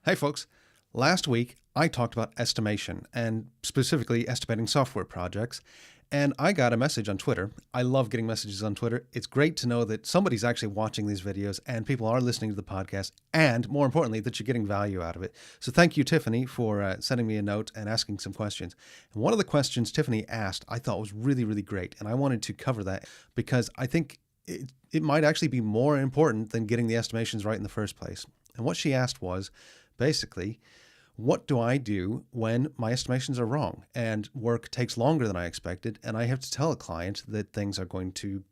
Hey folks, last week I talked about estimation and specifically estimating software projects, and I got a message on Twitter. I love getting messages on Twitter. It's great to know that somebody's actually watching these videos and people are listening to the podcast, and more importantly, that you're getting value out of it. So thank you, Tiffany, for sending me a note and asking some questions. And one of the questions Tiffany asked I thought was really, really great, and I wanted to cover that because I think it might actually be more important than getting the estimations right in the first place. And what she asked was, basically, what do I do when my estimations are wrong and work takes longer than I expected and I have to tell a client that things are going to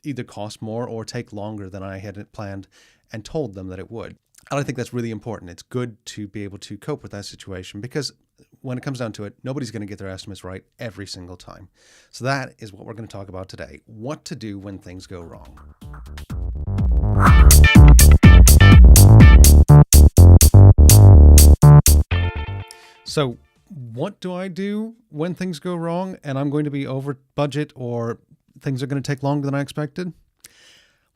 either cost more or take longer than I had planned and told them that it would? And I think that's really important. It's good to be able to cope with that situation because when it comes down to it, nobody's going to get their estimates right every single time. So that is what we're going to talk about today. What to do when things go wrong. So what do I do when things go wrong and I'm going to be over budget or things are going to take longer than I expected?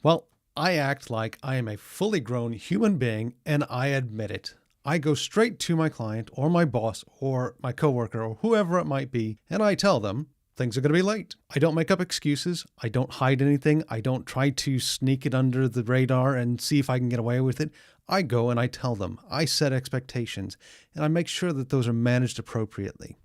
Well, I act like I am a fully grown human being and I admit it. I go straight to my client or my boss or my coworker or whoever it might be, and I tell them things are going to be late. I don't make up excuses. I don't hide anything. I don't try to sneak it under the radar and see if I can get away with it. I go and I tell them. I set expectations and I make sure that those are managed appropriately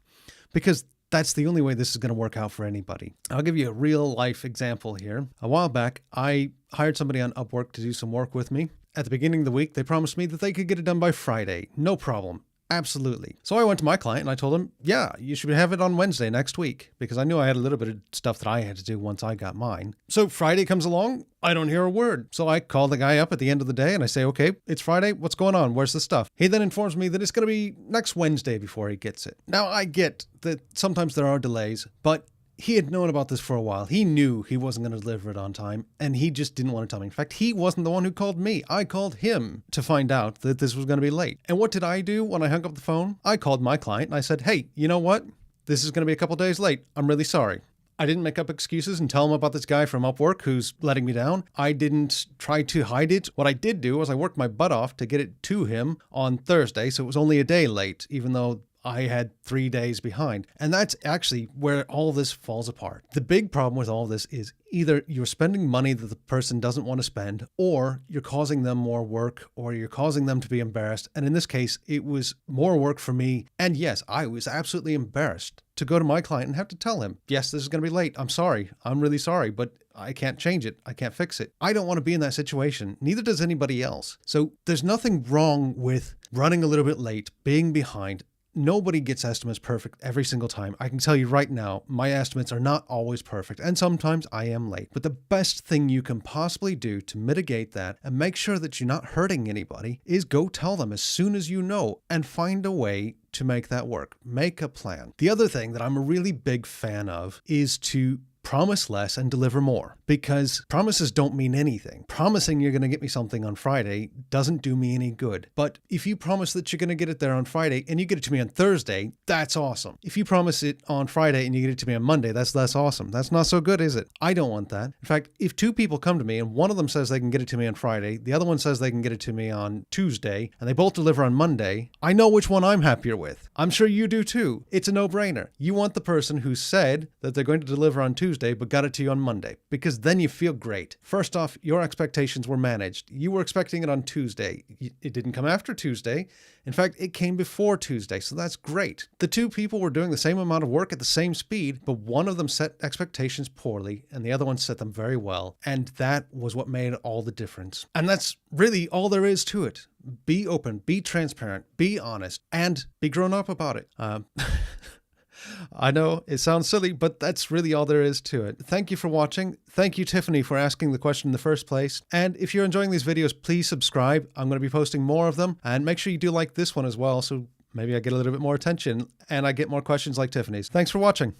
because that's the only way this is going to work out for anybody. I'll give you a real life example here. A while back, I hired somebody on Upwork to do some work with me. At the beginning of the week, they promised me that they could get it done by Friday. No problem. Absolutely. So I went to my client and I told him, yeah, you should have it on Wednesday next week because I knew I had a little bit of stuff that I had to do once I got mine. So Friday comes along, I don't hear a word. So I call the guy up at the end of the day and I say, okay, it's Friday. What's going on? Where's the stuff? He then informs me that it's going to be next Wednesday before he gets it. Now I get that sometimes there are delays, but he had known about this for a while. He knew he wasn't going to deliver it on time, and he just didn't want to tell me. In fact, he wasn't the one who called me. I called him to find out that this was going to be late. And what did I do when I hung up the phone? I called my client and I said, hey, you know what? This is going to be a couple days late. I'm really sorry. I didn't make up excuses and tell him about this guy from Upwork who's letting me down. I didn't try to hide it. What I did do was I worked my butt off to get it to him on Thursday, so it was only a day late, even though I had 3 days behind. And that's actually where all this falls apart. The big problem with all this is either you're spending money that the person doesn't want to spend, or you're causing them more work, or you're causing them to be embarrassed. And in this case, it was more work for me. And yes, I was absolutely embarrassed to go to my client and have to tell him, yes, this is going to be late. I'm sorry. I'm really sorry, but I can't change it. I can't fix it. I don't want to be in that situation. Neither does anybody else. So there's nothing wrong with running a little bit late, being behind. Nobody gets estimates perfect every single time. I can tell you right now, my estimates are not always perfect, and sometimes I am late. But the best thing you can possibly do to mitigate that and make sure that you're not hurting anybody is go tell them as soon as you know and find a way to make that work. Make a plan. The other thing that I'm a really big fan of is to promise less and deliver more, because promises don't mean anything. Promising you're going to get me something on Friday doesn't do me any good. But if you promise that you're going to get it there on Friday and you get it to me on Thursday, that's awesome. If you promise it on Friday and you get it to me on Monday, that's less awesome. That's not so good, is it? I don't want that. In fact, if two people come to me and one of them says they can get it to me on Friday, the other one says they can get it to me on Tuesday, and they both deliver on Monday, I know which one I'm happier with. I'm sure you do too. It's a no-brainer. You want the person who said that they're going to deliver on Tuesday but got it to you on Monday, because then you feel great. First off, your expectations were managed. You were expecting it on Tuesday. It didn't come after Tuesday. In fact, it came before Tuesday, so that's great. The two people were doing the same amount of work at the same speed, but one of them set expectations poorly and the other one set them very well. And that was what made all the difference. And that's really all there is to it. Be open, be transparent, be honest, and be grown up about it. I know it sounds silly, but that's really all there is to it. Thank you for watching. Thank you, Tiffany, for asking the question in the first place. And if you're enjoying these videos, please subscribe. I'm going to be posting more of them. And make sure you do like this one as well, so maybe I get a little bit more attention and I get more questions like Tiffany's. Thanks for watching.